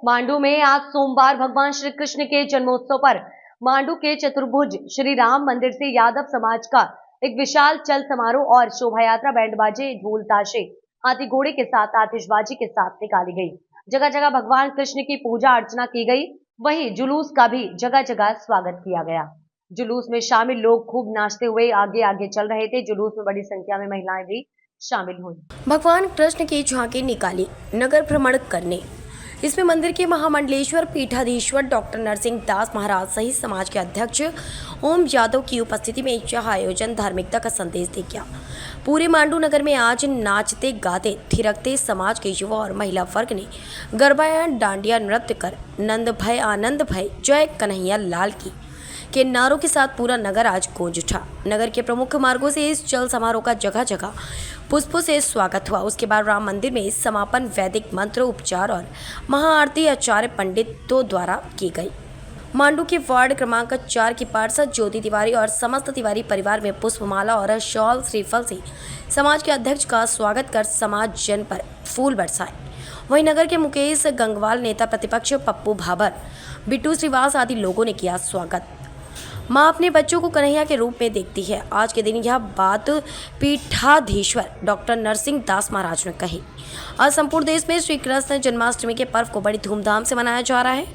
मांडू में आज सोमवार भगवान श्री कृष्ण के जन्मोत्सव पर मांडू के चतुर्भुज श्री राम मंदिर से यादव समाज का एक विशाल चल समारोह और शोभा यात्रा बैंड बाजे ढोल ताशे हाथी घोड़े के साथ आतिशबाजी के साथ निकाली गई। जगह जगह भगवान कृष्ण की पूजा अर्चना की गई। वहीं जुलूस का भी जगह जगह स्वागत किया गया। जुलूस में शामिल लोग खूब नाचते हुए आगे आगे चल रहे थे। जुलूस में बड़ी संख्या में महिलाएं भी शामिल हुई। भगवान कृष्ण की झांकी निकाली नगर भ्रमण करने। इसमें मंदिर के महामंडलेश्वर पीठाधीश्वर डॉक्टर नरसिंह दास महाराज सहित समाज के अध्यक्ष ओम यादव की उपस्थिति में यह आयोजन धार्मिकता का संदेश दे गया। पूरे मांडू नगर में आज नाचते गाते थिरकते समाज के युवा और महिला वर्ग ने गरबा डांडिया नृत्य कर नंद भय आनंद भय जय कन्हैया लाल की के नारों के साथ पूरा नगर आज गूंज उठा। नगर के प्रमुख मार्गों से इस चल समारोह का जगह जगह पुष्पों से स्वागत हुआ। उसके बाद राम मंदिर में समापन वैदिक मंत्र उपचार और महाआरती आचार्य पंडितों द्वारा की गई। मांडू के वार्ड क्रमांक 4 की पार्षद ज्योति तिवारी और समस्त तिवारी परिवार में पुष्पमाला और शॉल श्रीफल से समाज के अध्यक्ष का स्वागत कर समाज जन पर फूल बरसाए। वहीं नगर के मुकेश गंगवाल, नेता प्रतिपक्ष पप्पू भाबर, बिट्टू श्रीवास आदि लोगों ने किया स्वागत। माँ अपने बच्चों को कन्हैया के रूप में देखती है। आज के दिन यह बात पीठाधीश्वर डॉक्टर नरसिंह दास महाराज ने कही। आज संपूर्ण देश में श्री कृष्ण जन्माष्टमी के पर्व को बड़ी धूमधाम से मनाया जा रहा है।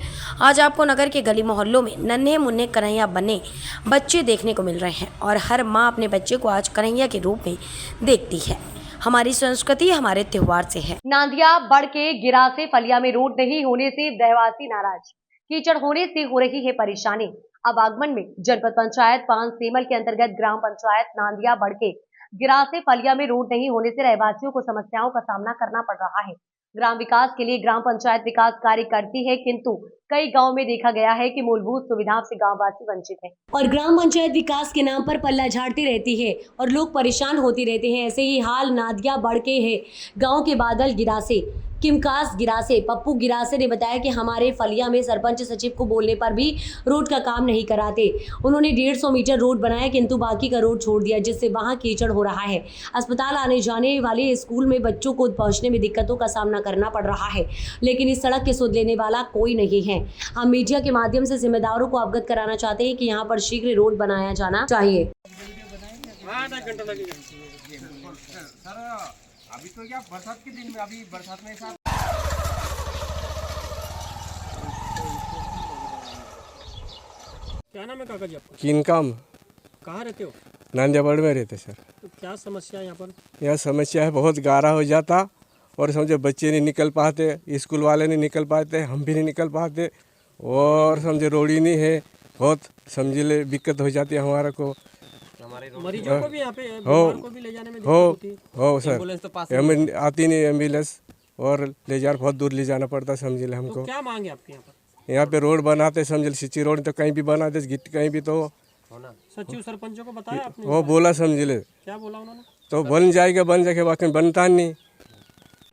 आज आपको नगर के गली मोहल्लों में नन्हे मुन्ने कन्हैया बने बच्चे देखने को मिल रहे हैं और हर माँ अपने बच्चे को आज कन्हैया के रूप में देखती है। हमारी संस्कृति हमारे त्योहार से है। नांदिया बढ़ के गिरासे फलिया में रोड नहीं होने से रहवासी नाराज। कीचड़ होने से हो रही है परेशानी। अब आगमन में जनपद पंचायत पानसेमल के अंतर्गत ग्राम पंचायत नांदिया बढ़ के गिरासे फलिया में रोड नहीं होने से रहवासियों को समस्याओं का सामना करना पड़ रहा है। ग्राम विकास के लिए ग्राम पंचायत विकास कार्य करती है, किंतु कई गांव में देखा गया है कि मूलभूत सुविधाओं से गांववासी वंचित हैं और ग्राम पंचायत विकास के नाम पर पल्ला झाड़ती रहती है और लोग परेशान होते रहते हैं। ऐसे ही हाल नांदिया बढ़ के है। गाँव के बादल गिरासे किमकास गिरासे पप्पू गिरासे ने बताया कि हमारे फलिया में सरपंच सचिव को बोलने पर भी रोड का काम नहीं कराते। उन्होंने 150 मीटर रोड बनाया, किंतु बाकी का रोड छोड़ दिया, जिससे वहां कीचड़ हो रहा है। अस्पताल आने जाने वाले स्कूल में बच्चों को पहुंचने में दिक्कतों का सामना करना पड़ रहा है, लेकिन इस सड़क की सुध लेने वाला कोई नहीं है। हम मीडिया के माध्यम से जिम्मेदारों को अवगत कराना चाहते हैं कि यहाँ पर शीघ्र रोड बनाया जाना चाहिए। अभी तो क्या बरसात के दिन में, अभी बरसात में साथ क्या नाम है काका जी आपका? किनकाम। कहाँ रहते हो? नांदियाबड़ में रहते सर। तो क्या समस्या है यहाँ पर? यह समस्या है, बहुत गारा हो जाता और समझे बच्चे नहीं निकल पाते, स्कूल वाले नहीं निकल पाते, हम भी नहीं निकल पाते और समझे रोड ही नहीं है। बहुत समझ ले दिक्कत हो जाती है हमारा को। मरीजों को भी यहाँ पे बीमार को भी ले जाने में दिक्कत होती है। हो सर, आती नहीं एम्बुलेंस और ले जा बहुत दूर ले जाना पड़ता समझ ले हमको। तो क्या मांगे आपके यहाँ पर? यहाँ पे रोड बनाते समझ सिंची रोड तो कहीं भी बना दे, गिट्टी कहीं भी तो सचिव सरपंचों को बताया आपने? वो बोला समझ ले, क्या बोला उन्होंने? तो बन जाएगा बाकी बनता नहीं।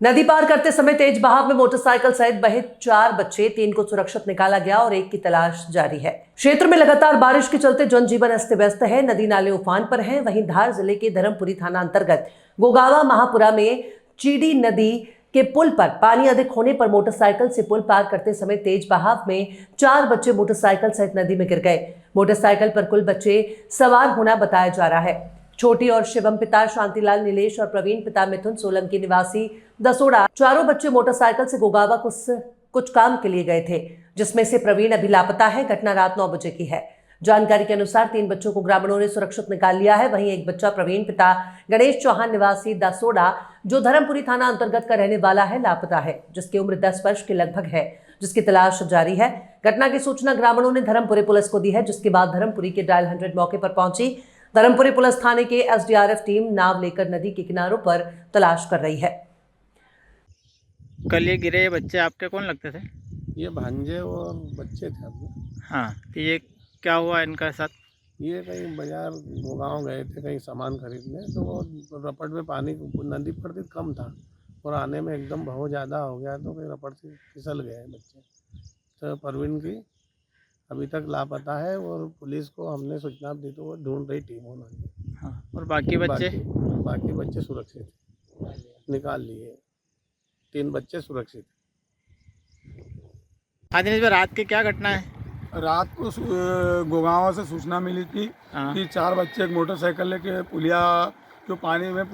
नदी पार करते समय तेज बहाव में मोटरसाइकिल सहित बहे 4 बच्चे, 3 को सुरक्षित निकाला गया और 1 की तलाश जारी है। क्षेत्र में लगातार बारिश के चलते जनजीवन अस्त व्यस्त है। नदी नाले उफान पर हैं। वहीं धार जिले के धर्मपुरी थाना अंतर्गत गोगावा महापुरा में चीड़ी नदी के पुल पर पानी अधिक होने पर मोटरसाइकिल से पुल पार करते समय तेज बहाव में 4 बच्चे मोटरसाइकिल सहित नदी में गिर गए। मोटरसाइकिल पर कुल बच्चे सवार होना बताया जा रहा है। छोटी और शिवम पिता शांतिलाल नीलेश और प्रवीण पिता मिथुन सोलंकी निवासी दसोड़ा, चारों बच्चे मोटरसाइकिल से गोगावा कुछ काम के लिए गए थे, जिसमें से प्रवीण अभी लापता है। घटना रात 9 बजे की है। जानकारी के अनुसार 3 बच्चों को ग्रामीणों ने सुरक्षित निकाल लिया है। वहीं एक बच्चा प्रवीण पिता गणेश चौहान निवासी दसोड़ा, जो धर्मपुरी थाना अंतर्गत का रहने वाला है, लापता है, जिसकी उम्र 10 वर्ष के लगभग है, जिसकी तलाश जारी है। घटना की सूचना ग्रामीणों ने धर्मपुरी पुलिस को दी है, जिसके बाद धर्मपुरी के डायल 100 मौके पर पहुंची। धर्मपुरी पुलिस थाने के एसडीआरएफ टीम नाव लेकर नदी के किनारों पर तलाश कर रही है। कल ये गिरे बच्चे आपके कौन लगते थे? ये भांजे और बच्चे थे अपने। हाँ, तो ये क्या हुआ इनका साथ? ये कहीं बाजार गाँव गए थे कहीं सामान खरीदने, तो वो रपट में पानी नदी पड़ती कम था और आने में एकदम बहुत ज़्यादा हो गया, तो कहीं रपट से फिसल गए बच्चे। तो परवीन की अभी तक लापता है और पुलिस को हमने सूचना दी तो वो ढूंढ रही टीम होना। हाँ, और बाकी बच्चे सुरक्षित निकाल लिए। 3 बच्चे सुरक्षित। हाँ दिनेश भाई, रात की क्या घटना है? रात को गोगांव से सूचना मिली थी हाँ। कि 4 बच्चे एक मोटरसाइकिल लेके पुलिया में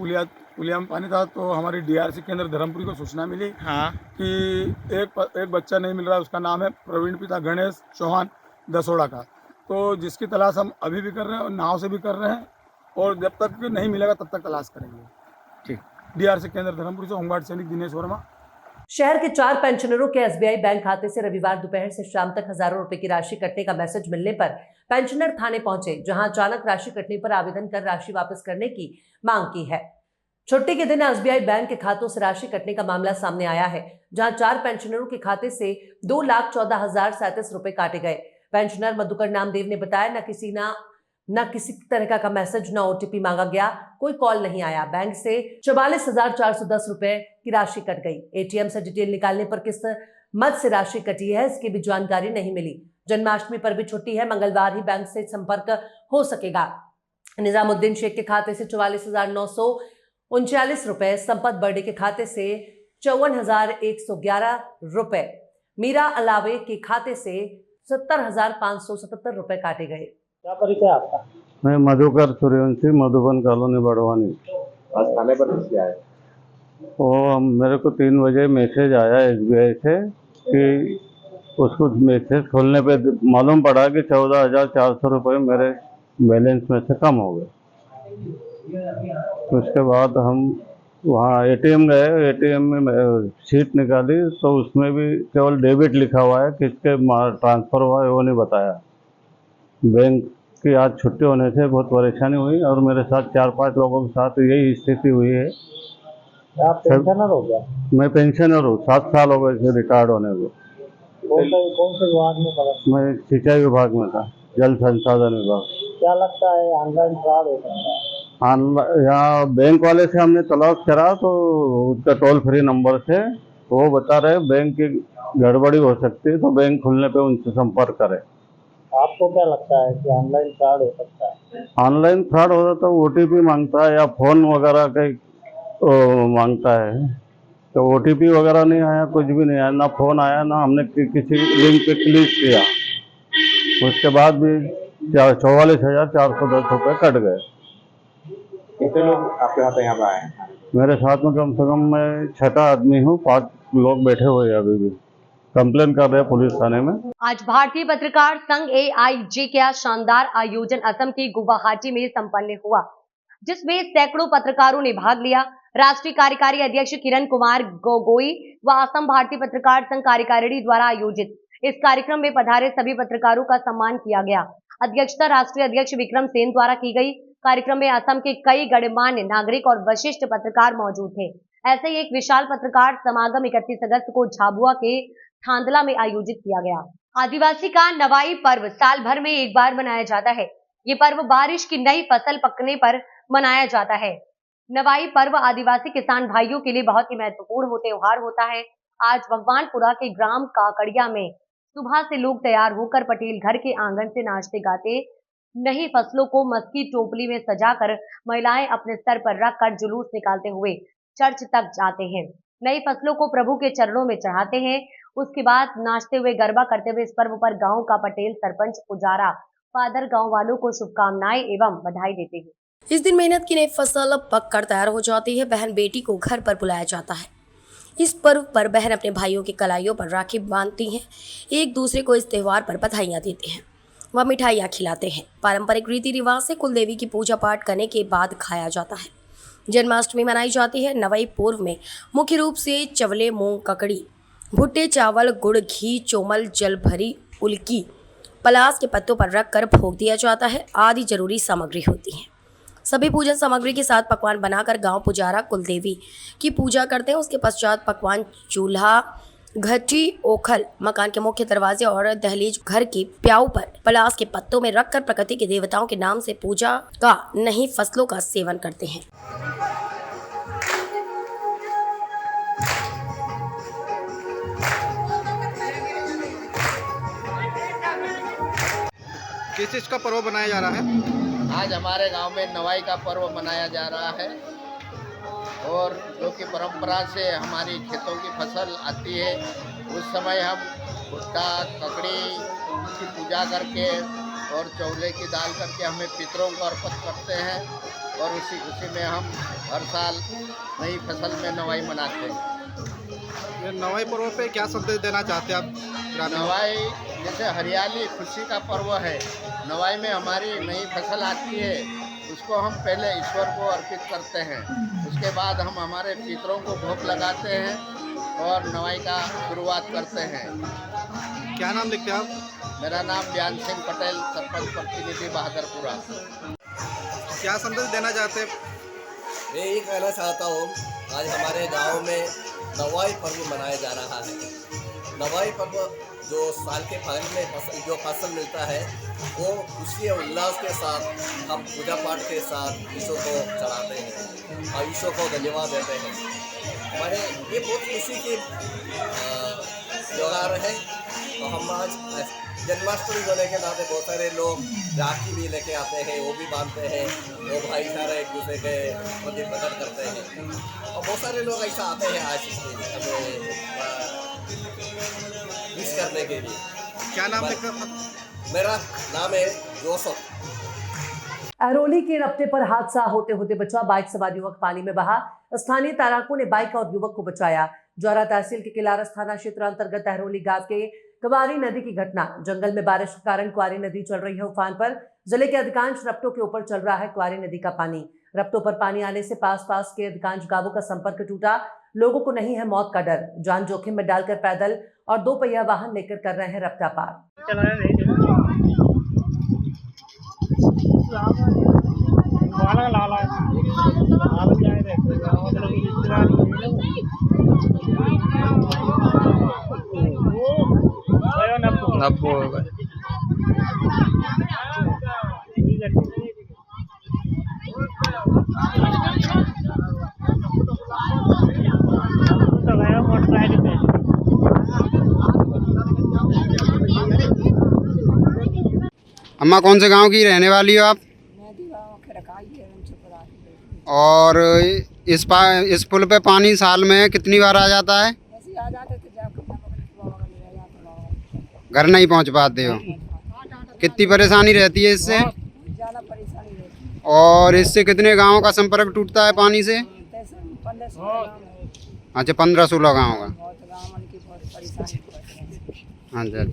पानी था, तो हमारी डीआरसी केंद्र धर्मपुरी को सूचना मिली हाँ। कि एक बच्चा नहीं मिल रहा है। उसका नाम है प्रवीण पिता गणेश चौहान दसोड़ा का। तो जिसकी तलाश हम अभी भी कर रहे हैं और नाव से भी कर रहे हैं, और जब तक नहीं मिलेगा तब तक तलाश करेंगे। ठीक। डीआरसी केंद्र धर्मपुरी से होमगार्ड सैनिक दिनेश वर्मा। शहर के 4 पेंशनरों के एसबीआई बैंक खाते से रविवार दोपहर से शाम तक हजारों रुपए की राशि कटने का मैसेज मिलने पर पेंशनर थाने पहुंचे, जहां अचानक राशि कटने पर आवेदन कर राशि वापस करने की मांग की है। छुट्टी के दिन एसबीआई बैंक के खातों से राशि कटने का मामला सामने आया है, जहां 4 पेंशनरों के खाते से 2,14,037 रुपए काटे गए। पेंशनर मधुकर नामदेव ने बताया, न किसी तरह का मैसेज, न ओटीपी मांगा गया, कोई कॉल नहीं आया। बैंक से 44,410 रुपए की राशि कट गई। एटीएम से डिटेल निकालने पर किस मद से राशि कटी है, इसकी भी जानकारी नहीं मिली। जन्माष्टमी पर भी छुट्टी है, मंगलवार ही बैंक से संपर्क हो सकेगा। निजामुद्दीन शेख के खाते से 44,939 रुपए, संपत बर्डे के खाते से 54,111 रुपए, मीरा अलावे के खाते से 70,577 रुपए काटे गए। क्या परिचय आपका? मैं मधुकर सूर्यवंशी, मधुबन कॉलोनी बड़वानी। आज थाने पर किससे आए? वो मेरे को 3 बजे मैसेज आया एसबीआई से कि उसको मैसेज खोलने पे मालूम पड़ा कि 14,400 रुपये मेरे बैलेंस में से कम हो गए। उसके बाद हम वहाँ एटीएम गए, एटीएम में सीट निकाली तो उसमें भी केवल डेबिट लिखा हुआ है, किसके ट्रांसफ़र हुआ है वो नहीं बताया। बैंक की आज छुट्टी होने से बहुत परेशानी हुई और मेरे साथ 4-5 लोगों के साथ यही स्थिति हुई है। आप पेंशनर हो क्या? मैं पेंशनर हूँ, 7 साल हो गए थे रिटायर्ड होने को। कौन से विभाग में पड़ा? मैं सिंचाई विभाग में था, जल संसाधन विभाग। क्या लगता है ऑनलाइन फ्रॉड हो सकता है? यहाँ बैंक वाले से हमने तलाश करा तो उसका टोल फ्री नंबर से वो बता रहे बैंक की गड़बड़ी हो सकती है, तो बैंक खुलने पे उनसे संपर्क करें। आपको क्या लगता है कि ऑनलाइन फ्रॉड हो सकता है? ऑनलाइन फ्रॉड होता तो ओटीपी मांगता है या फ़ोन वगैरह का मांगता है, तो ओटीपी वगैरह नहीं आया, कुछ भी नहीं आया, ना फ़ोन आया, ना हमने किसी लिंक पे क्लिक किया। उसके बाद भी 44,410 रुपये कट गए। कितने लोग आपके साथ यहाँ पर आए हैं? मेरे साथ में कम से कम मैं 6ठा आदमी हूँ, 5 लोग बैठे हुए हैं, अभी भी कंप्लेन कर रहे हैं पुलिस थाने में। आज भारतीय पत्रकार संघ AIJ का शानदार आयोजन असम के गुवाहाटी में संपन्न हुआ, जिसमें सैकड़ों पत्रकारों ने भाग लिया। राष्ट्रीय कार्यकारी अध्यक्ष किरण कुमार गोगोई व असम भारतीय पत्रकार संघ कार्यकारिणी द्वारा आयोजित इस कार्यक्रम में पधारे सभी पत्रकारों का सम्मान किया गया। अध्यक्षता राष्ट्रीय अध्यक्ष विक्रम सेन द्वारा की गई। कार्यक्रम में असम के कई गणमान्य नागरिक और वरिष्ठ पत्रकार मौजूद थे। ऐसे ही एक विशाल पत्रकार समागम 31 अगस्त को झाबुआ के थांदला में आयोजित किया गया। आदिवासी का नवाई पर्व साल भर में एक बार मनाया जाता है। ये पर्व बारिश की नई फसल पकने पर मनाया जाता है। नवाई पर्व आदिवासी किसान भाइयों के लिए बहुत ही महत्वपूर्ण त्योहार होता है। आज भगवानपुरा के ग्राम काकड़िया में सुबह से लोग तैयार होकर पटेल घर के आंगन से नाचते गाते नई फसलों को मस्की टोपली में सजाकर महिलाएं अपने सर पर रखकर जुलूस निकालते हुए चर्च तक जाते हैं। नई फसलों को प्रभु के चरणों में चढ़ाते हैं। उसके बाद नाचते हुए गरबा करते हुए इस पर्व पर गांव का पटेल, सरपंच, पुजारा, फादर गांव वालों को शुभकामनाएं एवं बधाई देते हैं। इस दिन मेहनत की नई फसल पक कर तैयार हो जाती है। बहन बेटी को घर पर बुलाया जाता है। इस पर्व पर बहन अपने भाइयों की कलाइयों पर राखी बांधती हैं, एक दूसरे को इस त्यौहार पर बधाइयाँ देते हैं, वह मिठाइयाँ खिलाते हैं। पारंपरिक रीति रिवाज से कुल देवी की पूजा पाठ करने के बाद खाया जाता है। जन्माष्टमी मनाई जाती है। नवई पूर्व में मुख्य रूप से चवले, मूंग, ककड़ी, भुट्टे, चावल, गुड़, घी, चोमल, जल भरी उल्की पलास के पत्तों पर रखकर भोग दिया जाता है आदि जरूरी सामग्री होती है। सभी पूजन सामग्री के साथ पकवान बनाकर गांव पुजारा कुल देवी की पूजा करते हैं। उसके पश्चात पकवान चूल्हा, घटी, ओखल, मकान के मुख्य दरवाजे और दहलीज घर की प्याऊ पर पलास के पत्तों में रखकर प्रकृति के देवताओं के नाम से पूजा का नई फसलों का सेवन करते हैं। किस चीज़ का पर्व मनाया जा रहा है? आज हमारे गांव में नवाई का पर्व मनाया जा रहा है और जो कि परंपरा से हमारी खेतों की फसल आती है, उस समय हम भुट्टा ककड़ी की पूजा करके और चौले की दाल करके हमें पितरों को अर्पित करते हैं और उसी में हम हर साल नई फसल में नवाई मनाते हैं। ये नवाई पर्व पे क्या संदेश देना चाहते हैं आप? नवाई जैसे हरियाली खुशी का पर्व है। नवाई में हमारी नई फसल आती है, उसको हम पहले ईश्वर को अर्पित करते हैं, उसके बाद हम हमारे पितरों को भोग लगाते हैं और नवाई का शुरुआत करते हैं। क्या नाम लिखते हैं आप? मेरा नाम ज्ञान सिंह पटेल, सरपंच प्रतिनिधि बहादुरपुरा। क्या संदेश देना चाहते हैं? मैं ये कहना चाहता हूँ, आज हमारे गांव में नवाई पर्व मनाया जा रहा है। नवाई पर्व जो साल के पहले में जो फसल मिलता है वो खुशी और उल्लास के साथ हम पूजा पाठ के साथ ईश्वर को चढ़ाते हैं और ईश्वर को धन्यवाद देते हैं। हमारे ये बहुत खुशी की त्यौहार है। तो हम आज जन्माष्टमी होने के नाते बहुत सारे लोग राखी भी लेके आते हैं, वो भी बांधते हैं, वो भाईचारा एक दूसरे के प्रति प्रकट करते हैं और बहुत सारे लोग ऐसा आते हैं आज हमें विश करने के लिए। क्या नाम लिखते हैं? मेरा नाम है जोसफ। अहरोली के रपटे पर हादसा होते होते बचा, बाइक सवार युवक पानी में बहा। स्थानीय तैराकों ने बाइक और युवक को बचाया। जौरा तहसील के किलारस थाना क्षेत्र अंतर्गत अहरोली गांव के क्वारी नदी की घटना। जंगल में बारिश के कारण क्वारी नदी चल रही है उफान पर। जिले के अधिकांश रपटों के ऊपर चल रहा है क्वारी नदी का पानी। रपटों पर पानी आने से पास के अधिकांश गांवों का संपर्क टूटा। लोगों को नहीं है मौत का डर। जान जोखिम में डालकर पैदल और 2 पहिया वाहन लेकर कर रहे हैं रपटा पार। अम्मा कौन से गांव की रहने वाली हो आप? और इस पुल पे पानी साल में कितनी बार आ जाता है? घर नहीं पहुंच पाते हो? कितनी परेशानी रहती है इससे? और इससे कितने गांवों का संपर्क टूटता है पानी से? अच्छा, 15-16 गाँव का। अच्छा।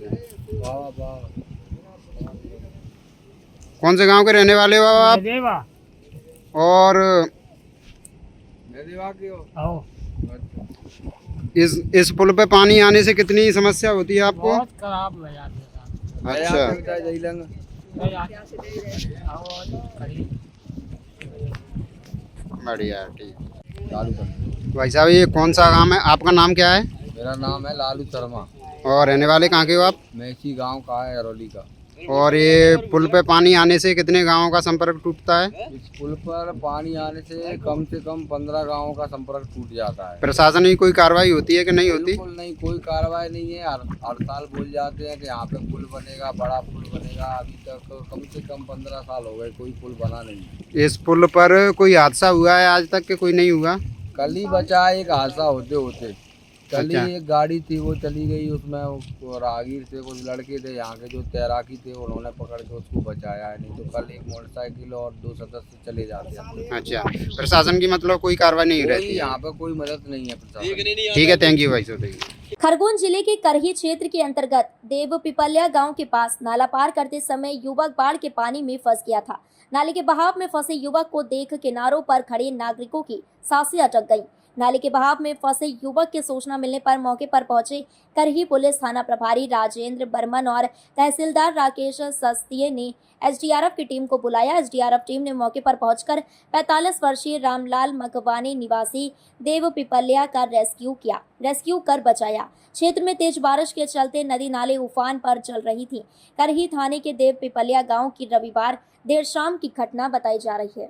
कौन से गांव के रहने वाले हो आप? और इस पुल पे पानी आने से कितनी समस्या होती है आपको? बहुत खराब हो जाती है। अच्छा, बढ़िया, ठीक। भाई साहब, ये कौन सा गांव है? आपका नाम क्या है? मेरा नाम है लालू शर्मा। और रहने वाले कहाँ के हो आप? मैं इसी गाँव का है, अरौली का। और ये पुल पे पानी आने से कितने गांवों का संपर्क टूटता है? इस पुल पर पानी आने से कम 15 गांवों का संपर्क टूट जाता है। प्रशासन की कोई कार्रवाई होती है कि नहीं होती? बिल्कुल नहीं, कोई कार्रवाई नहीं है। हर साल बोल जाते हैं कि यहाँ पे पुल बनेगा, बड़ा पुल बनेगा। अभी तक कम से कम 15 साल हो गए, कोई पुल बना नहीं। इस पुल पर कोई हादसा हुआ है आज तक के? कोई नहीं हुआ? कल ही बचा एक हादसा होते होते। कल ही एक गाड़ी थी, वो चली गई, उसमें राहगीर थे, कुछ लड़के थे यहाँ के जो तैराकी थे, उन्होंने पकड़ के उसको बचाया है। नहीं तो कल एक मोटरसाइकिल और 2 सदस्य चले जाते। अच्छा, प्रशासन की मतलब कोई कार्रवाई नहीं रहती? यहाँ पे कोई मदद नहीं है प्रशासन। ठीक है, थैंक यू भाई साहब। खरगोन जिले के करही क्षेत्र के अंतर्गत देव पिपलिया गांव के पास नाला पार करते समय युवक बाढ़ के पानी में फंस गया था। नाले के बहाव में फंसे युवक को देख किनारों पर खड़े नागरिकों की सांसें अटक गईं। नाले के बहाव में फंसे युवक के सूचना मिलने पर मौके पर पहुंचे करही पुलिस थाना प्रभारी राजेंद्र बर्मन और तहसीलदार राकेश सस्तिये ने एसडीआरएफ की टीम को बुलाया। एसडीआरएफ टीम ने मौके पर पहुंचकर 45 वर्षीय रामलाल मकवानी निवासी देव पिपलिया का रेस्क्यू कर बचाया। क्षेत्र में तेज बारिश के चलते नदी नाले उफान पर चल रही थी। करही थाने के देव पिपलिया गांव की रविवार देर शाम की घटना बताई जा रही है।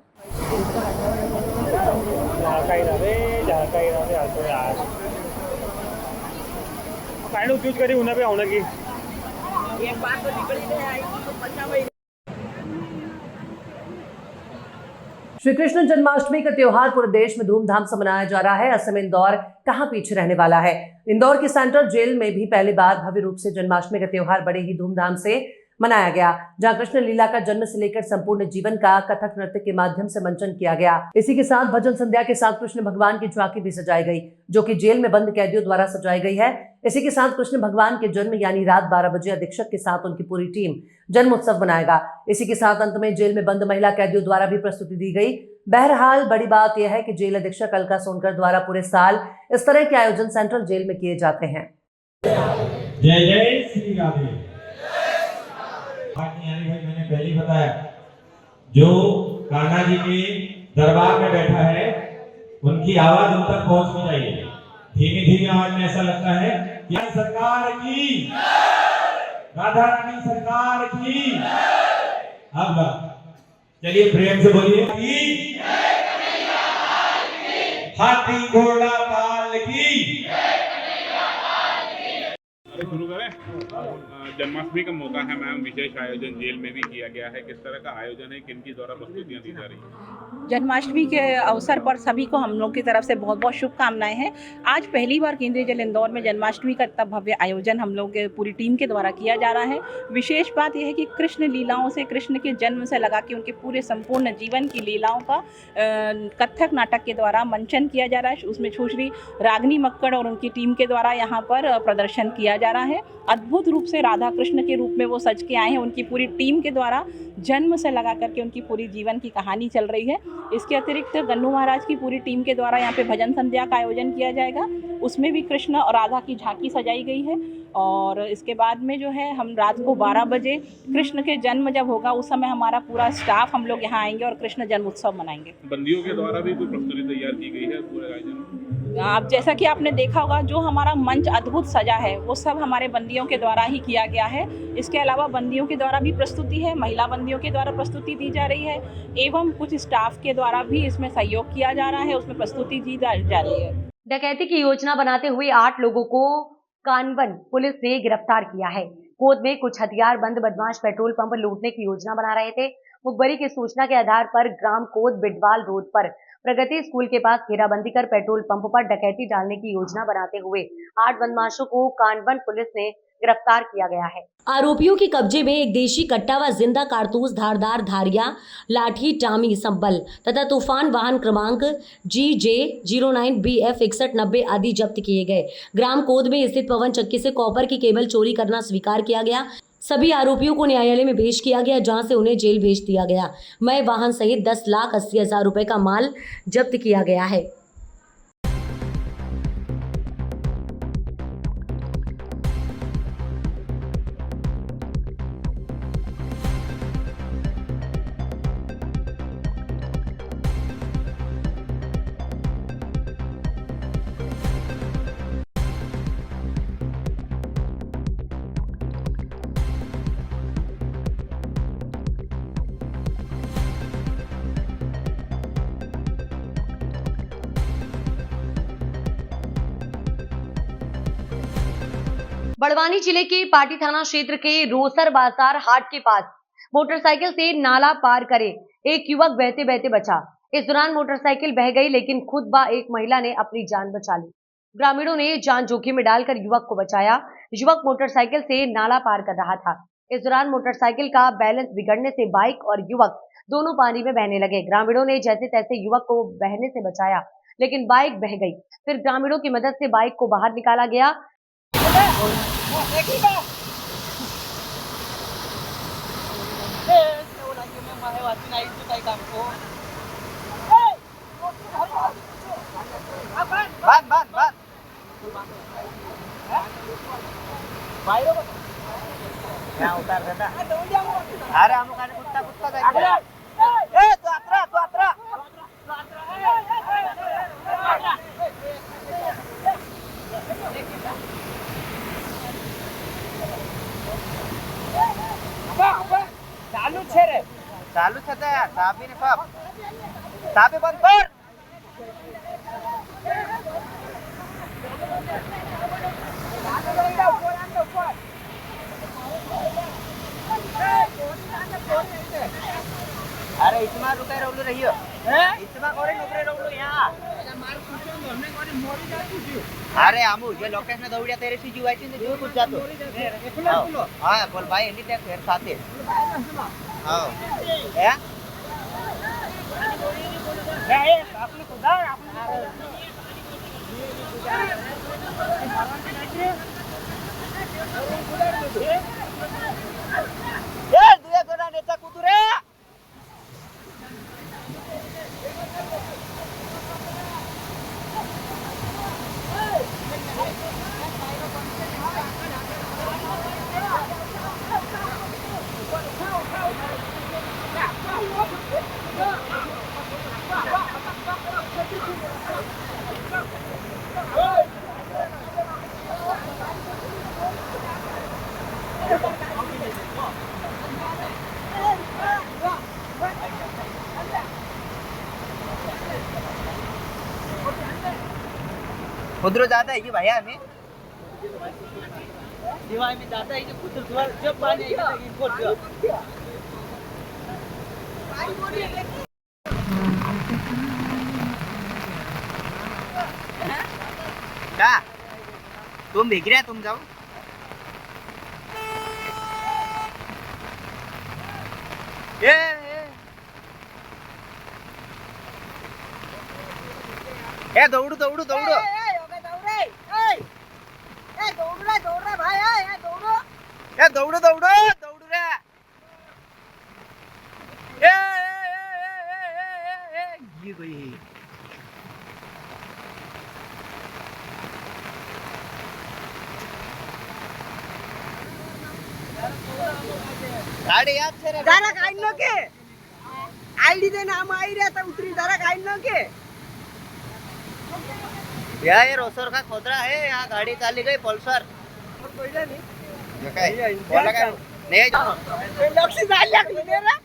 श्री कृष्ण जन्माष्टमी का त्योहार पूरे देश में धूमधाम से मनाया जा रहा है। ऐसे में इंदौर कहां पीछे रहने वाला है। इंदौर की सेंट्रल जेल में भी पहली बार भव्य रूप से जन्माष्टमी का त्योहार बड़े ही धूमधाम से मनाया गया, जहां कृष्ण लीला का जन्म से लेकर संपूर्ण जीवन का कथक नृत्य के माध्यम से मंचन किया गया। इसी के साथ भजन संध्या के साथ कृष्ण भगवान की झांकी भी सजाई गई, जो कि जेल में बंद कैदियों द्वारा सजाई गई है। इसी के साथ कृष्ण भगवान के जन्म यानी रात 12 बजे अधीक्षक के साथ उनकी पूरी टीम जन्म उत्सव मनाएगा। इसी के साथ अंत में जेल में बंद महिला कैदियों द्वारा भी प्रस्तुति दी गई। बहरहाल बड़ी बात यह है कि जेल अधीक्षक अलका सोनकर द्वारा पूरे साल इस तरह के आयोजन सेंट्रल जेल में किए जाते हैं। जय जय श्री राधे। मैंने पहले ही बताया, जो कान्हा जी के दरबार में बैठा है उनकी आवाज उन तक पहुंचनी चाहिए। धीमी धीमी आवाज में ऐसा लगता है कि सरकार की, राधा रानी सरकार की। अब चलिए प्रेम से बोलिए कि हाथी घोड़ा पाल की। शुरू करें। जन्माष्टमी का मौका है मैम, विशेष आयोजन जेल में भी किया गया है। किस तरह का आयोजन है, किनकी द्वारा प्रस्तुतियां दी जा रही हैं? जन्माष्टमी के अवसर पर सभी को हम लोग की तरफ से बहुत बहुत शुभकामनाएं हैं। आज पहली बार केंद्रीय जेल इंदौर में जन्माष्टमी का इतना भव्य आयोजन हम लोग के पूरी टीम के द्वारा किया जा रहा है। विशेष बात यह है कि कृष्ण लीलाओं से, कृष्ण के जन्म से लगा के उनके पूरे संपूर्ण जीवन की लीलाओं का कथक नाटक के द्वारा मंचन किया जा रहा है। उसमें सुश्री रागनी मक्कड़ और उनकी टीम के द्वारा यहाँ पर प्रदर्शन किया जा रहा है। अद्भुत रूप से राधा कृष्ण के रूप में वो सज के आए हैं। उनकी पूरी टीम के द्वारा जन्म से लगा करके उनकी पूरी जीवन की कहानी चल रही है। इसके अतिरिक्त गन्नू महाराज की पूरी टीम के द्वारा यहाँ पे भजन संध्या का आयोजन किया जाएगा। उसमें भी कृष्ण और राधा की झांकी सजाई गई है। और इसके बाद में जो है, हम रात को 12 बजे कृष्ण के जन्म जब होगा उस समय हमारा पूरा स्टाफ हम लोग यहाँ आएंगे और कृष्ण जन्म उत्सव मनाएंगे। बंदियों के द्वारा भी कोई प्रस्तुति तैयार की गई है पूरे आयोजन में? आप जैसा कि आपने देखा होगा, जो हमारा मंच अद्भुत सजा है वो सब हमारे बंदियों के द्वारा ही किया गया है। इसके अलावा बंदियों के द्वारा भी प्रस्तुति है, महिला बंदियों के द्वारा प्रस्तुति दी जा रही है, एवं कुछ स्टाफ के द्वारा भी इसमें सहयोग किया जा रहा है, उसमें प्रस्तुति दी जा रही है। डकैती की योजना बनाते हुए 8 लोगों को कानवन पुलिस ने गिरफ्तार किया है। कोद में कुछ हथियारबंद बदमाश पेट्रोल पंप लूटने की योजना बना रहे थे। मुखबरी की सूचना के आधार पर ग्राम कोद बिडवाल रोड पर प्रगति स्कूल के पास घेराबंदी कर पेट्रोल पंप पर डकैती डालने की योजना बनाते हुए 8 बदमाशों को कानवन पुलिस ने गिरफ्तार किया गया है। आरोपियों के कब्जे में एक देशी कट्टा व जिंदा कारतूस, धारदार धारियां, लाठी, टामी, संबल तथा तूफान वाहन क्रमांक GJ09BF 6190 आदि जब्त किए गए। ग्राम कोद में स्थित पवन चक्की से कॉपर की केबल चोरी करना स्वीकार किया गया। सभी आरोपियों को न्यायालय में पेश किया गया, जहां से उन्हें जेल भेज दिया गया। मय वाहन सहित 10,80,000 रुपए का माल जब्त किया गया है। बड़वानी जिले के पाटी थाना क्षेत्र के रोसर बाजार हाट के पास मोटरसाइकिल से नाला पार करे एक युवक बहते बहते बचा। इस दौरान मोटरसाइकिल बह गई, लेकिन खुद ब एक महिला ने अपनी जान बचा ली। ग्रामीणों ने जान जोखिम में डालकर युवक को बचाया। युवक मोटरसाइकिल से नाला पार कर रहा था। इस दौरान मोटरसाइकिल का बैलेंस बिगड़ने से बाइक और युवक दोनों पानी में बहने लगे। ग्रामीणों ने जैसे तैसे युवक को बहने से बचाया, लेकिन बाइक बह गई। फिर ग्रामीणों की मदद से बाइक को बाहर निकाला गया। अरे हम लोग कुत्ता जाएगा। तू अतरा चालू छे यार, चाबी ने कब चाबी बंद कर। अरे इसमें रुके रहियो। अरे आमू जे लोकेशन दौड़िया तेरे से जीवायची ने जीव कुछ जातो हां बोल भाई एंडी त्या फेर साथे हां ए आपने खुदा ए दुया कोना नेता कुतुरे खुदरो ज्यादा है कि भैया हमें दिवाली में ज्यादा है कि खुदरो जब पानी आएगा तो इनको क्या तुम भीग रहे तुम जाओ ए दौड़ू दौड़ू दौड़ू दौड़ो दौड़ो दौड़ू रे ये कोई गाड़ी याद से रे जरा काइन नो के आईडी दे नाम आई रे त उतरी जरा काइन नो के ये रोसर का खोदरा है यहाँ गाड़ी चाली गई पल्सर नहीं लक्षी